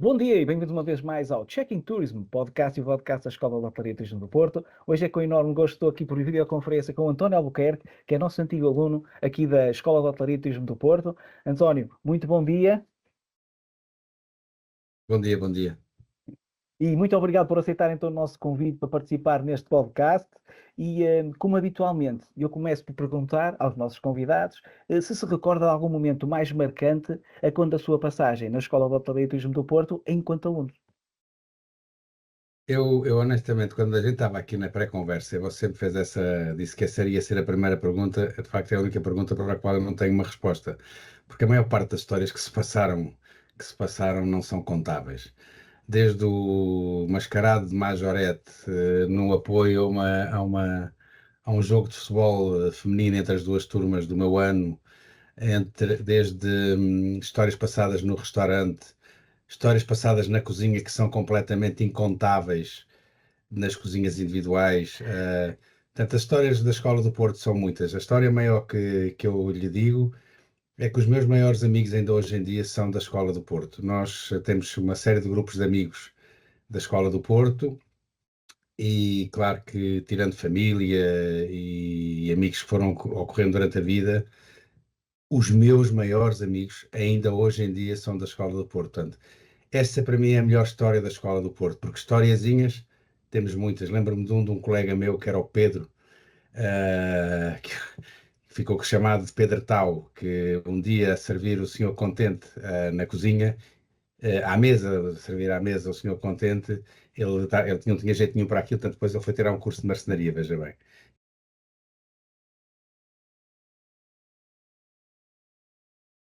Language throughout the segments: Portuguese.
Bom dia e bem-vindos uma vez mais ao Checking Tourism, podcast e podcast da Escola de Hotelaria e Turismo do Porto. Hoje é com enorme gosto estou aqui por videoconferência com o António Albuquerque, que é nosso antigo aluno aqui da Escola de Hotelaria e Turismo do Porto. António, muito bom dia Bom dia, bom dia. e muito obrigado por aceitar então o nosso convite para participar neste podcast. E como habitualmente, eu começo por perguntar aos nossos convidados se recorda de algum momento mais marcante a quando a sua passagem na Escola de Hotelaria e Turismo do Porto enquanto aluno. Eu honestamente, quando a gente estava aqui na pré-conversa, você me fez disse que essa iria ser a primeira pergunta, de facto é a única pergunta para a qual eu não tenho uma resposta, porque a maior parte das histórias que se passaram não são contáveis. Desde o mascarado de Majorette, no apoio a um jogo de futebol feminino entre as duas turmas do meu ano, desde histórias passadas no restaurante, histórias passadas na cozinha que são completamente incontáveis nas cozinhas individuais. Portanto, as histórias da Escola do Porto são muitas. A história maior que eu lhe digo é que os meus maiores amigos ainda hoje em dia são da Escola do Porto. Nós temos uma série de grupos de amigos da Escola do Porto e, claro que, tirando família e amigos que foram ocorrendo durante a vida, os meus maiores amigos ainda hoje em dia são da Escola do Porto. Portanto, essa para mim é a melhor história da Escola do Porto, porque historiazinhas temos muitas. Lembro-me de um colega meu que era o Pedro, que ficou chamado de Pedro Tau, que um dia a servir o senhor Contente na cozinha, à mesa, servir à mesa o senhor Contente, ele não tinha jeito nenhum para aquilo, portanto depois ele foi tirar um curso de marcenaria, veja bem.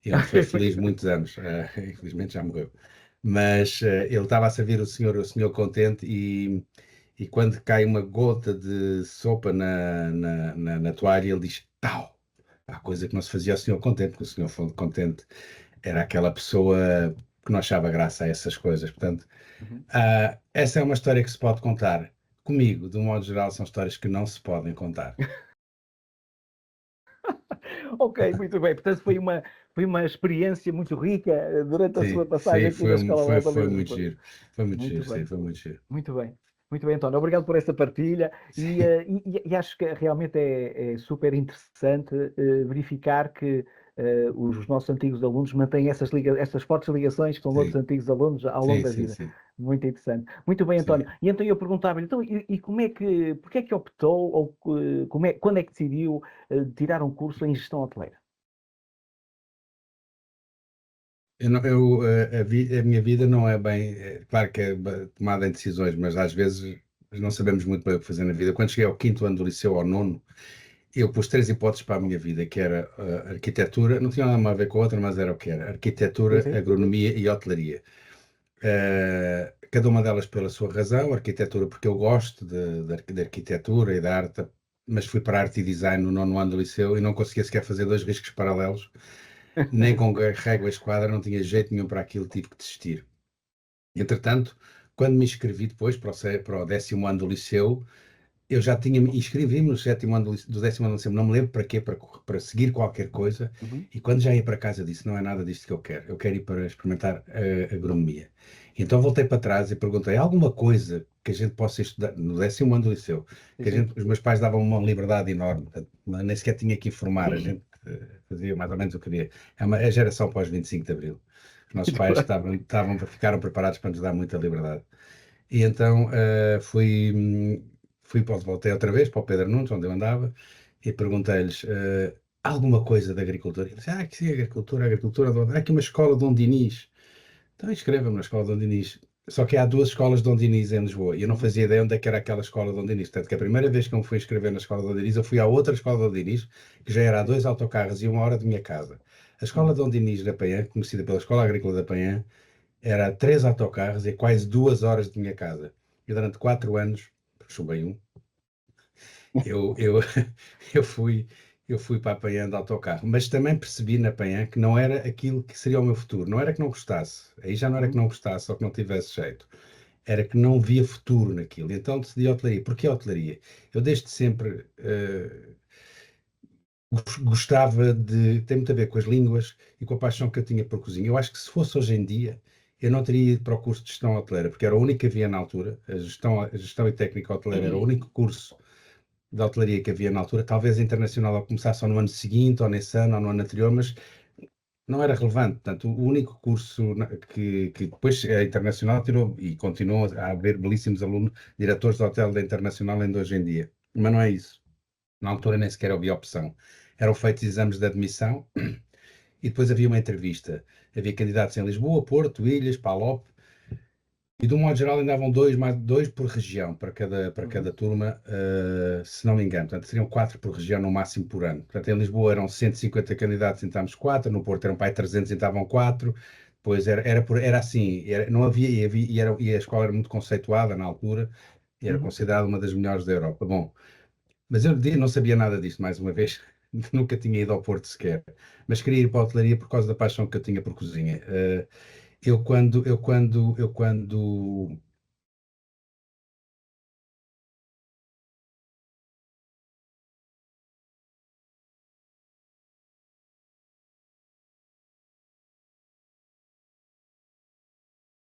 E onde foi feliz muitos anos, infelizmente já morreu. Mas ele estava a servir o senhor Contente e quando cai uma gota de sopa na toalha, ele diz tal. Há coisa que não se fazia ao senhor Contente, porque o senhor Contente era aquela pessoa que não achava graça a essas coisas. Portanto, Uhum. essa é uma história que se pode contar. Comigo, de um modo geral, são histórias que não se podem contar. Ok, muito bem. Portanto, foi uma experiência muito rica durante a Sim, sua passagem sim, aqui na Escola de foi Hotelaria do muito Porto. giro. Foi muito Muito giro, bem, sim, foi muito giro. muito bem. Muito bem, António. Obrigado por essa partilha e acho que realmente é super interessante verificar que os nossos antigos alunos mantêm essas fortes ligações com outros Sim, antigos alunos ao longo sim, da sim, vida. sim, Muito interessante. Muito bem, sim. António. E então eu perguntava-lhe, então, porque é que optou, ou quando é que decidiu tirar um curso em gestão hoteleira? A minha vida não é bem, claro que é tomada em decisões, mas às vezes não sabemos muito bem o que fazer na vida. Quando cheguei ao quinto ano do liceu, ao nono, eu pus três hipóteses para a minha vida, que era arquitetura, não tinha nada a ver com a outra, mas era o que era, Sim, arquitetura, sim. agronomia e hotelaria. Cada uma delas pela sua razão, arquitetura porque eu gosto de arquitetura e da arte, mas fui para arte e design no nono ano do liceu e não conseguia sequer fazer dois riscos paralelos, nem com régua e esquadra, não tinha jeito nenhum para aquilo, tive que desistir. Entretanto, quando me inscrevi depois para o décimo ano do liceu, eu já tinha, inscrevi-me no sétimo ano do décimo ano do liceu, não me lembro para quê, para seguir qualquer coisa, Uhum. e quando já ia para casa disse, não é nada disto que eu quero ir para experimentar a agronomia. Então voltei para trás e perguntei, há alguma coisa que a gente possa estudar no décimo ano do liceu, Sim, que sim. os meus pais davam uma liberdade enorme, portanto, nem sequer tinha que informar, a gente fazia mais ou menos o que queria. É a geração pós 25 de Abril. Os nossos Muito pais bem. ficaram preparados para nos dar muita liberdade. E então voltei outra vez para o Pedro Nunes, onde eu andava, e perguntei-lhes alguma coisa de agricultura. Eles disseram, que sim, agricultura, há aqui uma escola de Dom Dinis. Então inscreva-me na escola de Dom Dinis. Só que há duas escolas de Dom Dinis em Lisboa, e eu não Uhum. fazia ideia onde é que era aquela escola de Dom Dinis. Portanto, que a primeira vez que eu me fui inscrever na escola de Dom Dinis, eu fui à outra escola de Dom Dinis, que já era a Sim. 2 autocarros e 1 hora de minha casa. A escola Uhum. de Dom Dinis da Panhã, conhecida pela Escola Agrícola da Panhã, era a 3 autocarros e quase 2 horas de minha casa. E durante 4 anos, chumbei um, eu, eu, eu fui, eu fui para a Panhã de autocarro. Mas também percebi na Panhã que não era aquilo que seria o meu futuro. Não era que não gostasse. Aí já não era que Uhum. não gostasse ou que não tivesse jeito. Era que não via futuro naquilo. Então decidi hotelaria. Porquê hotelaria? Eu desde sempre gostava de. Tem muito a ver com as línguas e com a paixão que eu tinha por cozinha. Eu acho que se fosse hoje em dia, eu não teria ido para o curso de gestão hoteleira, porque era o único que havia na altura. A gestão e técnica hoteleira era o único curso de hotelaria que havia na altura. Talvez a internacional ao começar só no ano seguinte, ou nesse ano, ou no ano anterior, mas não era relevante. Portanto, o único curso que depois a Internacional tirou e continuou a haver belíssimos alunos, diretores de hotel da Internacional ainda hoje em dia. Mas não é isso. Na altura nem sequer havia opção. Eram feitos exames de admissão e depois havia uma entrevista. Havia candidatos em Lisboa, Porto, Ilhas, Palop, e de um modo geral andavam dois por região para cada Uhum, turma, se não me engano. Portanto, seriam quatro por região no máximo por ano. Portanto, em Lisboa eram 150 candidatos, entramos quatro, no Porto eram para aí 300, entravam quatro. Depois era assim, não havia, e a escola era muito conceituada na altura, e era uhum. considerada uma das melhores da Europa. Bom, mas eu não sabia nada disto, mais uma vez. Nunca tinha ido ao Porto sequer. Mas queria ir para a hotelaria por causa da paixão que eu tinha por cozinha. Eu quando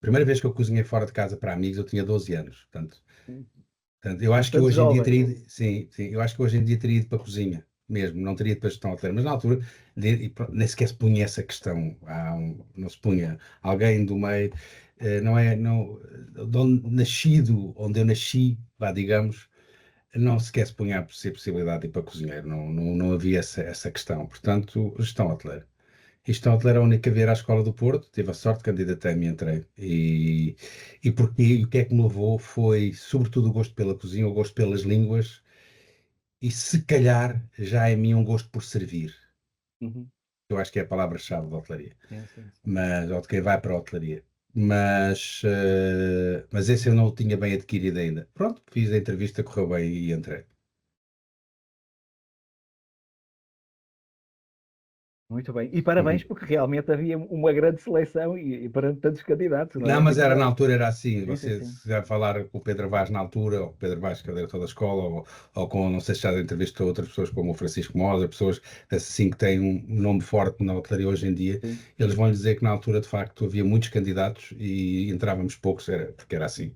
primeira vez que eu cozinhei fora de casa para amigos, eu tinha 12 anos. Portanto, eu acho que Bastante hoje em dia jovem. teria ido, sim, sim, eu acho que hoje em dia teria ido para a cozinha, mesmo, não teria ido para a gestão hoteleira, mas na altura nem sequer se punha essa questão, não se punha alguém do meio, não é, não, de onde nascido, onde eu nasci, vá, digamos, não sequer se punha a possibilidade de ir para cozinheiro, não havia essa questão, portanto, gestão hoteleira. Isto hoteleira era a única a vir à Escola do Porto, tive a sorte, candidatei-me e entrei. E o que é que me levou foi, sobretudo, o gosto pela cozinha, o gosto pelas línguas e, se calhar, já em mim um gosto por servir. Uhum. Eu acho que é a palavra-chave da hotelaria, Sim, sim, sim. ou de quem vai para a hotelaria. Mas esse eu não o tinha bem adquirido ainda. Pronto, fiz a entrevista, correu bem e entrei. Muito bem. E parabéns, Uhum. porque realmente havia uma grande seleção e para tantos candidatos, não Não, é? mas Muito na bem. altura era assim, Sim, sim, você sim. se vai falar com o Pedro Vaz na altura, ou o Pedro Vaz, que é o diretor da escola, ou com, não sei se já entrevistou outras pessoas como o Francisco Mosa, pessoas assim que têm um nome forte na hotelaria hoje em dia, Sim. eles vão lhe dizer que na altura de facto havia muitos candidatos e entrávamos poucos, porque era assim.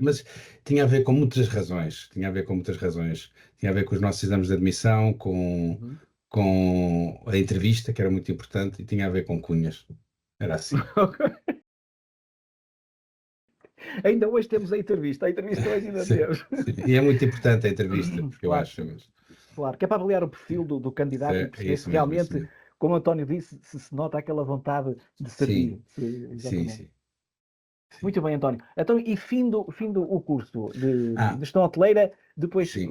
Mas tinha a ver com muitas razões, tinha a ver com muitas razões, tinha a ver com os nossos exames de admissão, Uhum. com a entrevista, que era muito importante, e tinha a ver com cunhas, era assim. Ainda hoje temos a entrevista hoje ainda Sim, temos. sim. E é muito importante a entrevista, porque eu Claro que acho. sim, claro, que é para avaliar o perfil do candidato e É perceber se isso mesmo, isso realmente, mesmo. como o António disse, se nota aquela vontade de Sim, servir. sim, Exatamente. sim, sim. Muito bem, António. Então, e findo o curso de Ah, gestão hoteleira, depois, sim.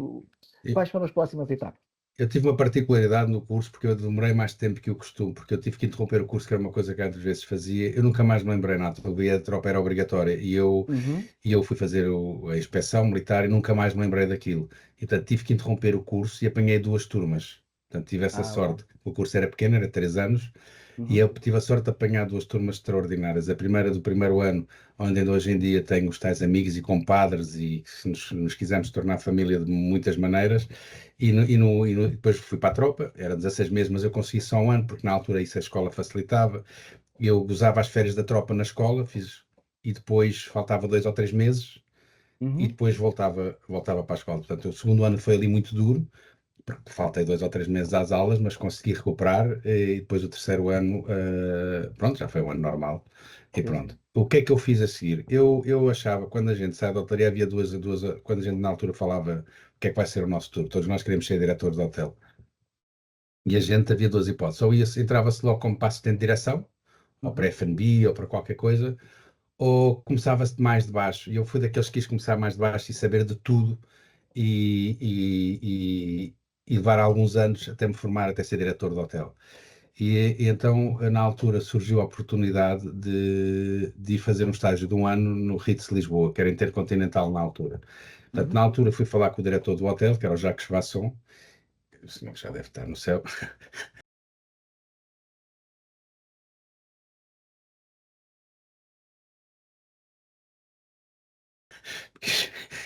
quais foram as próximas etapas? Eu tive uma particularidade no curso porque eu demorei mais tempo que o costume, porque eu tive que interromper o curso, que era uma coisa que às vezes fazia. Eu nunca mais me lembrei nada, porque a tropa era obrigatória Uhum. e eu fui fazer a inspeção militar e nunca mais me lembrei daquilo. E, portanto, tive que interromper o curso e apanhei duas turmas. Portanto, tive essa Ah, ok. sorte. O curso era pequeno, era 3 anos, e Uhum. eu tive a sorte de apanhar duas turmas extraordinárias. A primeira do primeiro ano, onde ainda hoje em dia tenho os tais amigos e compadres, e se nos quisermos tornar família de muitas maneiras. Depois fui para a tropa, era 16 meses, mas eu consegui só um ano, porque na altura isso a escola facilitava. Eu gozava as férias da tropa na escola, e depois faltava 2 ou 3 meses, e Uhum. depois voltava para a escola. Portanto, o segundo ano foi ali muito duro, porque faltei 2 ou 3 meses às aulas, mas consegui recuperar, e depois o terceiro ano, pronto, já foi um ano normal, e Sim, pronto. sim. O que é que eu fiz a seguir? Eu achava, quando a gente sai da hotelaria, havia quando a gente na altura falava o que é que vai ser o nosso futuro, todos nós queremos ser diretores de hotel. E a gente havia duas hipóteses, entrava-se logo como para assistente de direção, ou para Uhum. F&B, ou para qualquer coisa, ou começava-se mais de baixo. E eu fui daqueles que quis começar mais de baixo e saber de tudo, e, e, e, e levar alguns anos até me formar, até ser diretor de hotel. E então, na altura, surgiu a oportunidade de ir fazer um estágio de um ano no Ritz Lisboa, que era intercontinental na altura. Portanto, na Uhum. altura fui falar com o diretor do hotel, que era o Jacques Vasson, o senhor já deve estar no céu.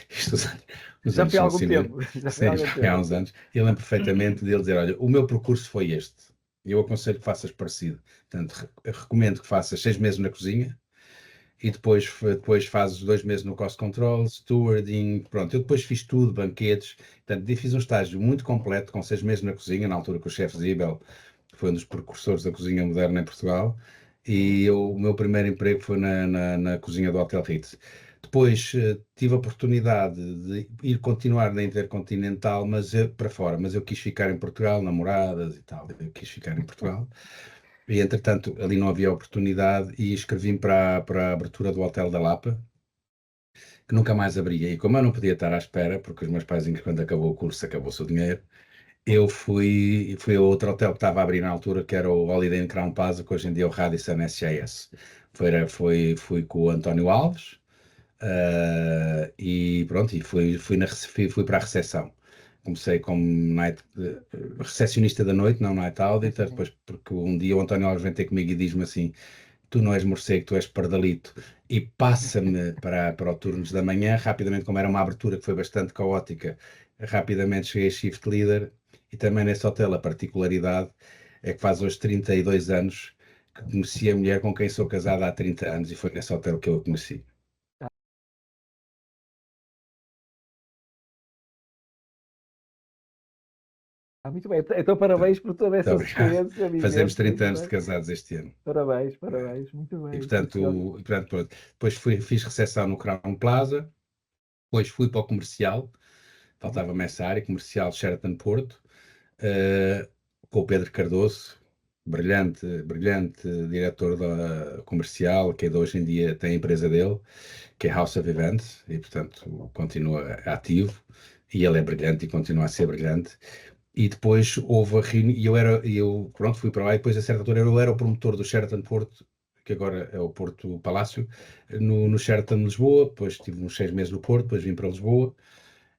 Isto, os Já anos foi há são algum assim mesmo. tempo. Já foi há Sim, já algum foi há tempo. uns anos. Eu lembro perfeitamente dele dizer: Olha, o meu percurso foi este. Eu aconselho que faças parecido. Portanto, recomendo que faças 6 meses na cozinha, e depois fazes 2 meses no cost control, stewarding, pronto. Eu depois fiz tudo, banquetes, portanto, fiz um estágio muito completo, com 6 meses na cozinha, na altura que o chefe Zibel foi um dos precursores da cozinha moderna em Portugal, Uhum. e o meu primeiro emprego foi na cozinha do Hotel Ritz. Depois tive a oportunidade de ir continuar na Intercontinental, mas para fora, mas eu quis ficar em Portugal, namoradas e tal, eu quis ficar em Portugal. E entretanto, ali não havia oportunidade e escrevi-me para a abertura do Hotel da Lapa, que nunca mais abria. E como eu não podia estar à espera, porque os meus pais, quando acabou o curso, acabou-se o dinheiro, eu fui a outro hotel que estava a abrir na altura, que era o Holiday Inn Crowne Plaza, que hoje em dia é o Radisson SJS. Fui com o António Alves, e pronto, fui para a recepção. Comecei como recepcionista da noite, não night Sim, auditor, sim, sim. depois porque um dia o António Alves vem ter comigo e diz-me assim: tu não és morcego, tu és pardalito, e passa-me para o turnos da manhã, rapidamente, como era uma abertura que foi bastante caótica, rapidamente cheguei a shift leader, e também nesse hotel a particularidade é que faz hoje 32 anos que conheci a mulher com quem sou casado há 30 anos, e foi nesse hotel que eu a conheci. Muito bem. Então, parabéns por todas Muito essas obrigado. experiências Fazemos vivências, 30 não anos de é? casados este ano. Parabéns, É. parabéns. Muito E bem. portanto, pronto. Depois fiz recepção no Crown Plaza, depois fui para o comercial, Uhum. faltava-me essa área, comercial Sheraton Porto, eh, com o Pedro Cardoso, brilhante, brilhante diretor da comercial, que ainda hoje em dia tem a empresa dele, que é House of Events, e portanto continua ativo, e ele é brilhante e continua a ser brilhante. E depois houve a reunião, pronto, fui para lá, e depois a certa altura eu era o promotor do Sheraton Porto, que agora é o Porto Palácio, no Sheraton Lisboa. Depois tive uns 6 meses no Porto, depois vim para Lisboa,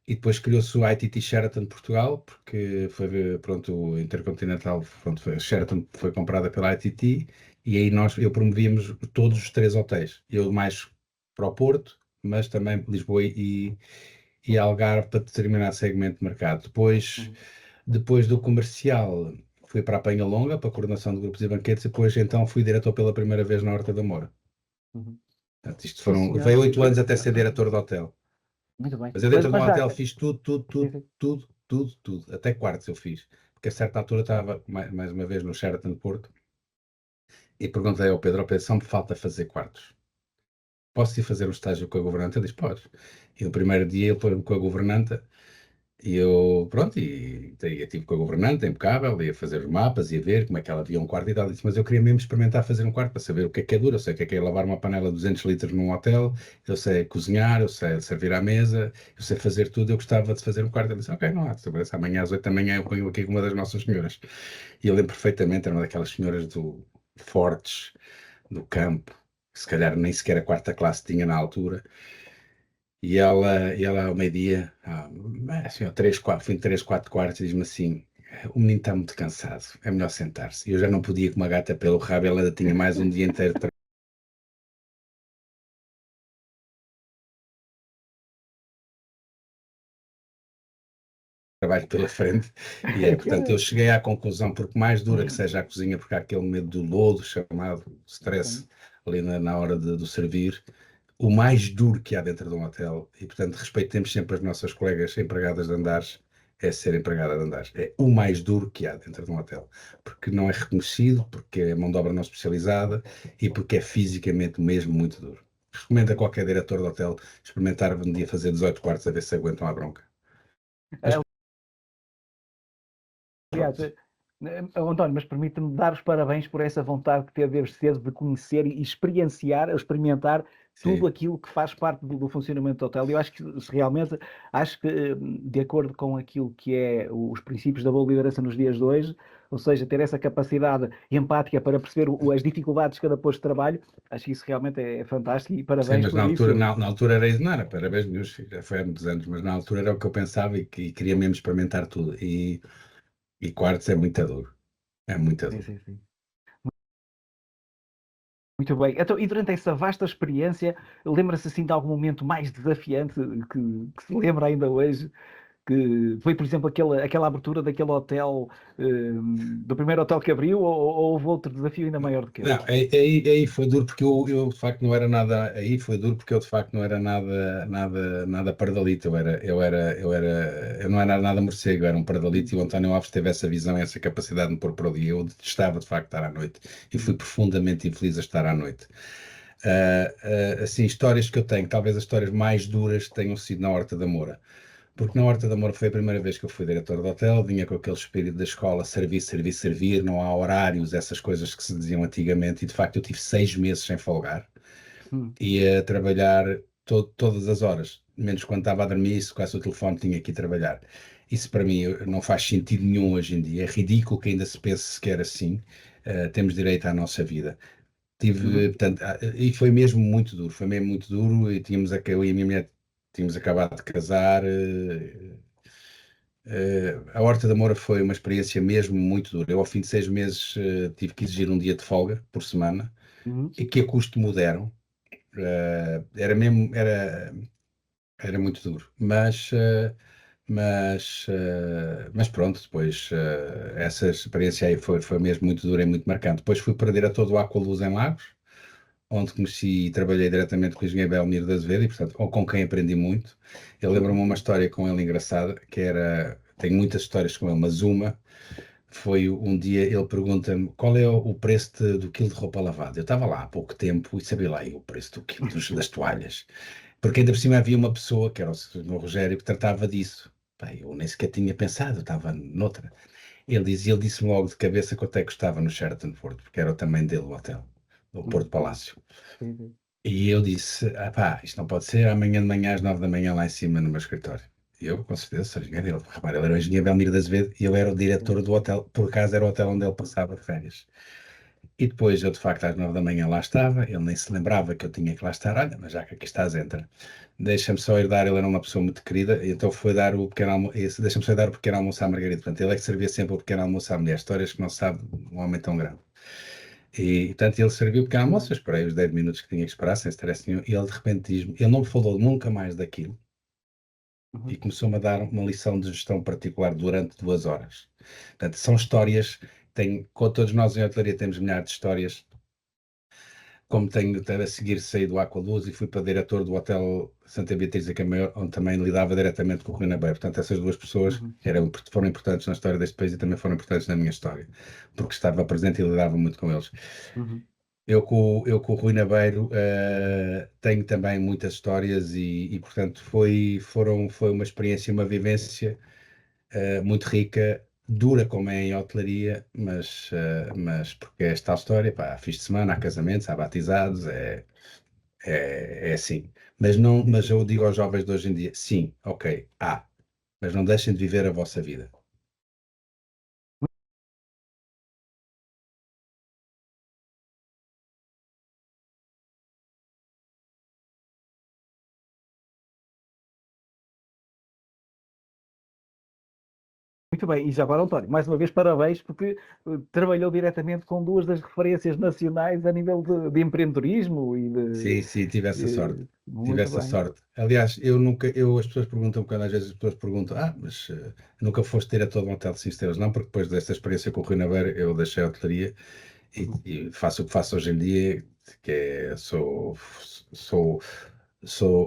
e depois criou-se o ITT Sheraton Portugal, porque foi, pronto, o Intercontinental, pronto, a Sheraton foi comprada pela ITT, e aí eu promovíamos todos os 3 hotéis, eu mais para o Porto, mas também Lisboa e Algarve, para determinar segmento de mercado. Uhum. Depois do comercial, fui para a Penha Longa, para a coordenação de grupos e banquetes, e depois então fui diretor pela primeira vez na Horta da Moura. Uhum. Portanto, isto Sim, veio senhor. 8 anos até ser diretor do hotel. Muito bem. Mas eu Mas, dentro de um mas já. hotel fiz tudo, tudo, Sim, tudo, sim. tudo, tudo, tudo. Até quartos eu fiz. Porque a certa altura estava, mais uma vez, no Sheraton de Porto, e perguntei ao Pedro: só me falta fazer quartos. Posso ir fazer o estágio com a governanta? Ele disse: podes. E no primeiro dia ele foi com a governanta. E eu, pronto, e estive com a governanta, impecável, ia fazer os mapas, ia ver como é que ela via um quarto e tal. Disse: mas eu queria mesmo experimentar fazer um quarto para saber o que é duro. Eu sei o que é lavar uma panela de 200 litros num hotel, eu sei cozinhar, eu sei servir à mesa, eu sei fazer tudo. Eu gostava de fazer um quarto. Ele disse: ok, não há de saber. Amanhã às 8 da manhã eu ponho aqui com uma das nossas senhoras. E eu lembro perfeitamente, era uma daquelas senhoras fortes, do campo, que se calhar nem sequer a quarta classe tinha na altura. E ela ao meio-dia, assim, ao 3, 4 quartos, diz-me assim: o menino está muito cansado, é melhor sentar-se. E eu já não podia com uma gata pelo rabo, ela ainda tinha mais um dia inteiro de trabalho pela frente. Portanto, eu cheguei à conclusão, porque mais dura que seja a cozinha, porque há aquele medo do lodo, chamado stress, Sim. ali na hora do servir, o mais duro que há dentro de um hotel, e portanto respeitemos sempre as nossas colegas empregadas de andares, é ser empregada de andares. É o mais duro que há dentro de um hotel, porque não é reconhecido, porque é mão de obra não especializada, e porque é fisicamente mesmo muito duro. Recomendo a qualquer diretor de hotel experimentar um dia fazer 18 quartos, a ver se aguentam a bronca. Mas Aliás, pronto, António, mas permite-me dar os parabéns por essa vontade que teve desde cedo de conhecer e experienciar, experimentar tudo sim. aquilo que faz parte do funcionamento do hotel. Eu acho que realmente, acho que de acordo com aquilo que é os princípios da boa liderança nos dias de hoje, ou seja, ter essa capacidade empática para perceber as dificuldades de cada posto de trabalho, acho que isso realmente é fantástico e Sim, parabéns mas na por altura, isso. na altura era isso, não era parabéns meus, já foi há muitos anos, mas na altura era o que eu pensava, e queria mesmo experimentar tudo. E quartos é muito duro, é muito Sim, duro. sim, sim. Muito bem. Então, e durante essa vasta experiência, lembra-se assim de algum momento mais desafiante que se lembra ainda hoje? que foi, por exemplo, aquela abertura daquele hotel, do primeiro hotel que abriu, ou houve outro desafio ainda maior do que esse? Não, aí foi duro porque eu de facto não era nada. Aí foi duro porque eu de facto não era nada pardalito. Eu não era nada morcego, eu era um pardalito e o António Alves teve essa visão, essa capacidade de me pôr para o dia. Eu detestava de facto estar à noite e fui Uhum, profundamente infeliz a estar à noite. Assim, histórias que eu tenho, talvez as histórias mais duras tenham sido na Horta da Moura. Porque na Horta de Amor foi a primeira vez que eu fui diretor do hotel, vinha com aquele espírito da escola, servir, servir, servir, não há horários, essas coisas que se diziam antigamente, e de facto eu tive 6 meses sem folgar, uhum, ia trabalhar todas as horas, menos quando estava a dormir, se tocasse o telefone tinha que ir trabalhar. Isso para mim não faz sentido nenhum hoje em dia, é ridículo que ainda se pense sequer assim. Temos direito à nossa vida. uhum, Portanto, e foi mesmo muito duro, foi mesmo muito duro, e eu e a minha mulher tínhamos acabado de casar. A Horta da Moura foi uma experiência mesmo muito dura. Eu, ao fim de 6 meses, tive que exigir um dia de folga por semana, uhum, e que a custo me deram. Era muito duro. Mas pronto, depois essa experiência aí foi mesmo muito dura e muito marcante. Depois fui para diretor do Aqualuz em Lagos, onde conheci e trabalhei diretamente com o engenheiro Belmiro de Azevedo, e, portanto, ou com quem aprendi muito. Eu lembro-me uma história com ele engraçada, que era, tenho muitas histórias com ele, mas uma foi um dia, ele pergunta-me qual é o preço do quilo de roupa lavada. Eu estava lá há pouco tempo e sabia lá o preço do quilo das toalhas, porque ainda por cima havia uma pessoa, que era o Sr. Rogério, que tratava disso. Pá, eu nem sequer tinha pensado, eu estava noutra. Ele disse-me logo de cabeça quanto é que custava no Sheraton Porto, porque era o tamanho dele o hotel, o Porto uhum, Palácio. sim, sim. E eu disse, ah pá, isto não pode ser amanhã de manhã às 9 da manhã lá em cima no meu escritório. E eu, com certeza, sou engenheiro. Repara, ele era o engenheiro Belmiro de Azevedo e eu era o diretor do hotel. Por acaso era o hotel onde ele passava férias. E depois eu, de facto, às 9 da manhã lá estava. Ele nem se lembrava que eu tinha que lá estar. Olha, mas já que aqui estás, entra. Deixa-me só ir dar, ele era uma pessoa muito querida, e então foi dar o pequeno almoço, deixa-me só ir dar o pequeno almoço à Margarida. Portanto, ele é que servia sempre o pequeno almoço à mulher. Histórias que não sabe um homem tão grande. E, portanto, ele serviu o pequeno almoço, eu Uhum, esperei os 10 minutos que tinha que esperar, sem stress nenhum, e ele de repente diz-me, ele não me falou nunca mais daquilo, e uhum. começou-me a dar uma lição de gestão particular durante 2 horas. Portanto, são histórias, com todos nós em hotelaria temos milhares de histórias, como tenho até a seguir saí do Aqualuz e fui para diretor do Hotel Santa Beatriz da Camaior, onde também lidava diretamente com o Rui Nabeiro. Portanto, essas duas pessoas Uhum, foram importantes na história deste país e também foram importantes na minha história, porque estava presente e lidava muito com eles. uhum. Eu com o Rui Nabeiro tenho também muitas histórias portanto, foi uma experiência, uma vivência muito rica, dura como é em hotelaria, mas porque é esta história, pá, há fins de semana, há casamentos, há batizados, é assim. Mas, não, Sim, mas sim. eu digo aos jovens de hoje em dia, sim, ok, mas não deixem de viver a vossa vida. Muito bem, e já agora, António, mais uma vez parabéns, porque trabalhou diretamente com duas das referências nacionais a nível de empreendedorismo e Sim, sim, tive essa sorte. Tive muito essa bem. sorte. Aliás, as pessoas perguntam, quando às vezes as pessoas perguntam, mas nunca foste diretor de um hotel de 5 estrelas? Não, porque depois desta experiência com o Rui Naveiro, eu deixei a hotelaria e, Uhum, e faço o que faço hoje em dia, que é,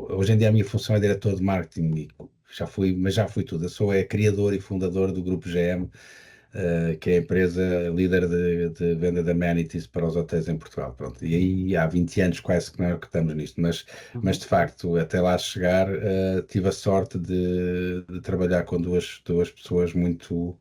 hoje em dia a minha função é diretor de marketing, e mas já fui tudo. Eu sou criador e fundador do Grupo GM, que é a empresa líder de venda de amenities para os hotéis em Portugal. Pronto. E aí há 20 anos quase que nós que estamos nisto, mas uhum. de facto, até lá chegar, tive a sorte de trabalhar com duas pessoas muito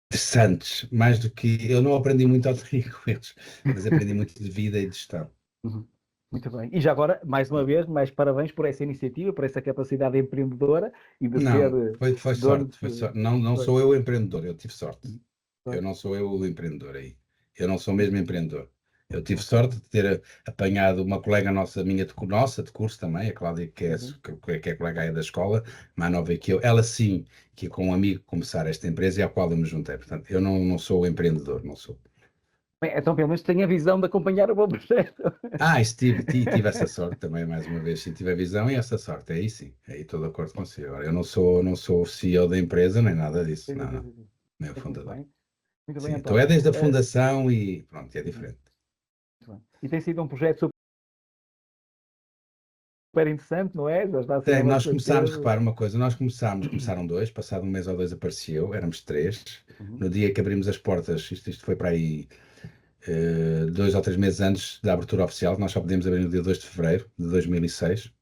interessantes, mais do que eu não aprendi muito ao com eles, mas aprendi muito de vida e de gestão. Uhum. Muito bem. E já agora, mais uma vez, mais parabéns por essa iniciativa, por essa capacidade empreendedora e de ser Não, foi dono sorte, foi de. sorte. Não, não Pois, sou eu o empreendedor, eu tive sorte. uhum, Eu pois, não sou eu o empreendedor aí. Eu não sou mesmo uhum, empreendedor. Eu tive ok. sorte de ter apanhado uma colega nossa, minha nossa de curso também, a Cláudia, Uhum. que é colega aí da escola, mais nova que eu. Ela sim, que é com um amigo começar esta empresa e à qual eu me juntei. Portanto, eu não sou o empreendedor, não sou. Bem, então pelo menos tenho a visão de acompanhar o bom projeto. Isso tive essa sorte também, mais uma vez. Sim, tive a visão e essa sorte. Aí sim, aí estou de acordo consigo. Agora, eu não sou o CEO da empresa, nem nada disso. Sim, sim, Não, sim, não. sim, sim. Nem o É muito fundador. bem. Muito bem, Sim, então é António. desde a fundação e pronto, é Uhum, diferente. muito bem. E tem sido um projeto super interessante, não é? Já está a ser há Nós bastante começámos, tempo. repara uma coisa, começaram dois, passado um mês ou dois apareceu, éramos três. Uhum, No dia que abrimos as portas, isto foi para aí 2 ou 3 meses antes da abertura oficial, nós só podíamos abrir no dia 2 de fevereiro de 2006.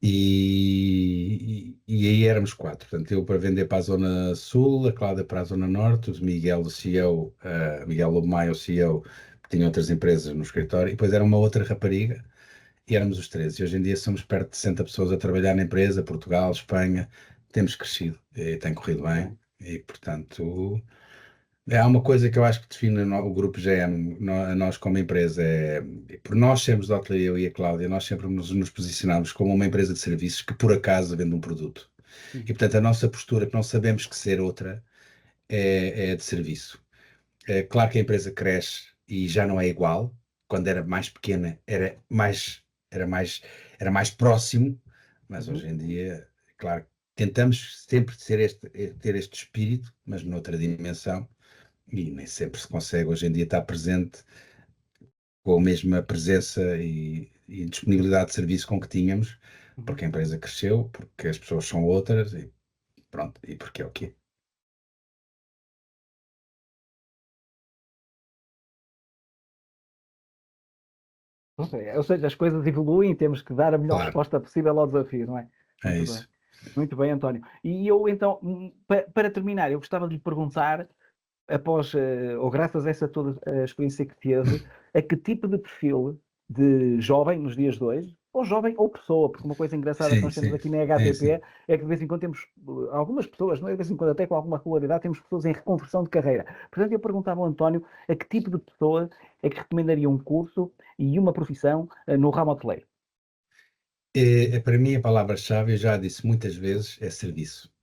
E aí éramos quatro. Portanto, eu para vender para a Zona Sul, a Cláudia para a Zona Norte, o Miguel, o CEO, Miguel Lobo Maia, o CEO, que tinha outras empresas no escritório, e depois era uma outra rapariga, e éramos os três. E hoje em dia somos perto de 60 pessoas a trabalhar na empresa, Portugal, Espanha, temos crescido, e tem corrido muito bem, bem. e portanto. Há uma coisa que eu acho que define o grupo GM, a nós como empresa, por nós sermos da hotelaria, eu e a Cláudia, nós sempre nos posicionamos como uma empresa de serviços que por acaso vende um produto. E Uhum, portanto a nossa postura, que não sabemos que ser outra, é de serviço. É claro que a empresa cresce e já não é igual. Quando era mais pequena era mais próximo, mas uhum. hoje em dia, claro, tentamos sempre ter este espírito, mas noutra dimensão e nem sempre se consegue hoje em dia estar presente com a mesma presença e disponibilidade de serviço com que tínhamos, Uhum. porque a empresa cresceu, porque as pessoas são outras e pronto, e porque é o quê? Ou seja, as coisas evoluem e temos que dar a melhor Claro, resposta possível ao desafio, não é? é Muito bem. isso. Muito bem, António. E eu então, para terminar, eu gostava de lhe perguntar, após, ou graças a essa toda a experiência que teve, a que tipo de perfil de jovem nos dias de hoje, ou jovem ou pessoa, porque uma coisa engraçada que Sim, nós temos sim, aqui na sim, sim. HTP é que de vez em quando temos algumas pessoas, não é? De vez em quando até com alguma regularidade, temos pessoas em reconversão de carreira. Portanto, eu perguntava ao António a que tipo de pessoa é que recomendaria um curso e uma profissão no ramo hoteleiro. Para mim a palavra-chave, eu já disse muitas vezes, é serviço.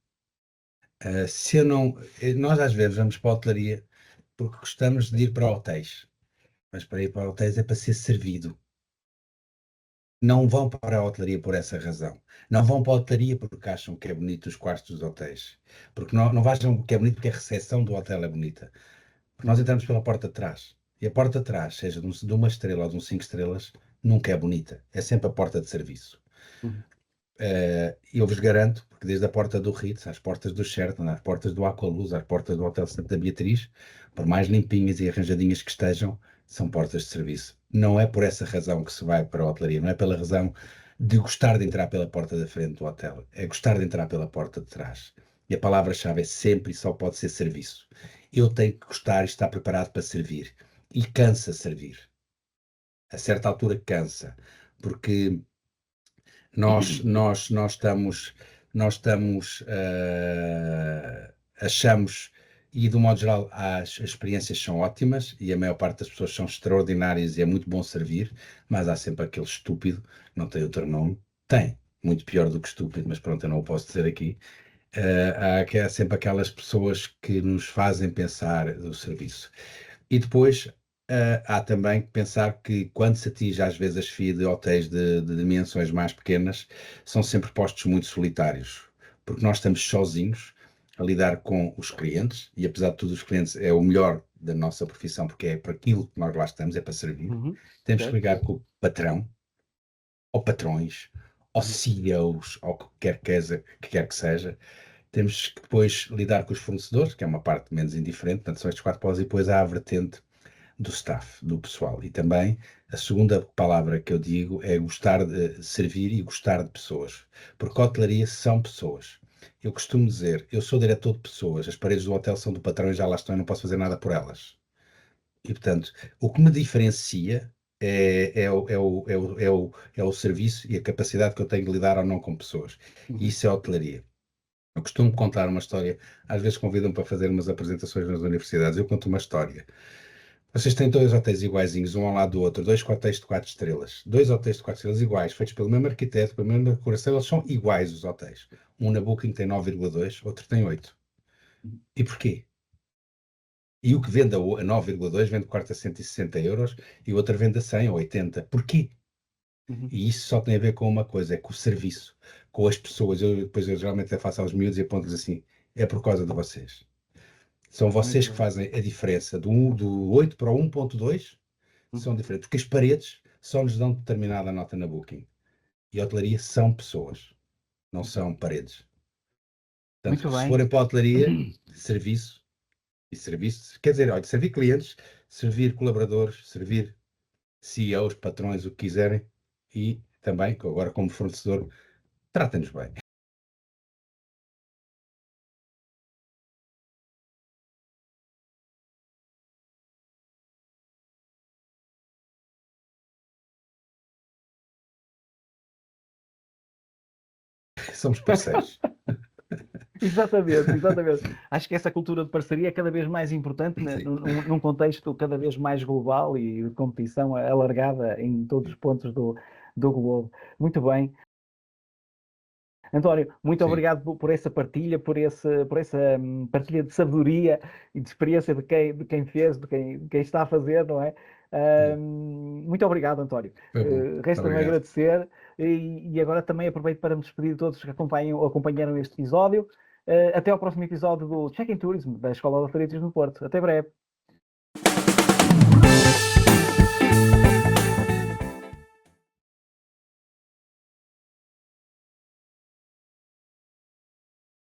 Se eu não, nós às vezes vamos para a hotelaria porque gostamos de ir para hotéis, mas para ir para hotéis é para ser servido. Não vão para a hotelaria por essa razão. Não vão para a hotelaria porque acham que é bonito os quartos dos hotéis. Porque não acham que é bonito porque a recepção do hotel é bonita. Porque nós Uhum, entramos pela porta de trás. E a porta de trás, seja de uma estrela ou de um 5 estrelas, nunca é bonita. É sempre a porta de serviço. uhum, E eu vos garanto, porque desde a porta do Ritz, às portas do Sheraton, às portas do Aqualuz, às portas do Hotel Santa Beatriz, por mais limpinhas e arranjadinhas que estejam, são portas de serviço. Não é por essa razão que se vai para a hotelaria, não é pela razão de gostar de entrar pela porta da frente do hotel, é gostar de entrar pela porta de trás. E a palavra-chave é sempre e só pode ser serviço. Eu tenho que gostar e estar preparado para servir. E cansa servir. A certa altura cansa, porque nós achamos, e de um modo geral, as experiências são ótimas e a maior parte das pessoas são extraordinárias e é muito bom servir, mas há sempre aquele estúpido, não tem outro nome, tem, muito pior do que estúpido, mas pronto, eu não o posso dizer aqui. Há sempre aquelas pessoas que nos fazem pensar do serviço. E depois há também que pensar que quando se atinge às vezes a chefia de hotéis de dimensões mais pequenas, são sempre postos muito solitários, porque nós estamos sozinhos a lidar com os clientes, e apesar de tudo, os clientes é o melhor da nossa profissão, porque é para aquilo que nós lá estamos, é para servir. uhum, Temos que certo? ligar com o patrão, ou patrões, ou Uhum, CEOs, ou o que quer que seja. Temos que depois lidar com os fornecedores, que é uma parte menos indiferente, portanto, são estes quatro paus, e depois há a vertente do staff, do pessoal. E também a segunda palavra que eu digo é gostar de servir e gostar de pessoas. Porque a hotelaria são pessoas. Eu costumo dizer, eu sou diretor de pessoas, as paredes do hotel são do patrão e já lá estão e não posso fazer nada por elas. E, portanto, o que me diferencia é o serviço e a capacidade que eu tenho de lidar ou não com pessoas. E uhum. isso é a hotelaria. Eu costumo contar uma história, às vezes convidam-me para fazer umas apresentações nas universidades, eu conto uma história. Vocês têm dois hotéis iguaizinhos, um ao lado do outro, dois hotéis de 4 estrelas. Dois hotéis de 4 estrelas iguais, feitos pelo mesmo arquiteto, pela mesma decoração, eles são iguais os hotéis. Um na Booking tem 9,2, outro tem 8. E porquê? E o que vende a 9,2 vende quarto a 160 euros e o outro vende a 100 ou 80. Porquê? Uhum. E isso só tem a ver com uma coisa, é com o serviço, com as pessoas. Depois eu geralmente faço aos miúdos e aponto-lhes assim, é por causa de vocês. São vocês Muito que bem. fazem a diferença do 8 para o 1,2 Uhum. são diferentes, porque as paredes só nos dão determinada nota na Booking. E a hotelaria são pessoas, não são paredes. Portanto, Muito que se bem. forem para a hotelaria, serviço e serviço, quer dizer, olha, servir clientes, servir colaboradores, servir CEOs, patrões, o que quiserem, e também, agora como fornecedor, tratem-nos bem. Somos parceiros. Exatamente, exatamente. Acho que essa cultura de parceria é cada vez mais importante Sim, num contexto cada vez mais global e de competição alargada em todos os pontos do globo. Muito bem. António, muito sim, obrigado por essa partilha, por essa partilha de sabedoria e de experiência de quem fez, de quem está a fazer, não é? sim. Muito obrigado, António. Foi bom. Muito Resta-me obrigado. agradecer e agora também aproveito para me despedir de todos que acompanharam este episódio. Até ao próximo episódio do Check-in Tourism da Escola de Turismo no Porto. Até breve.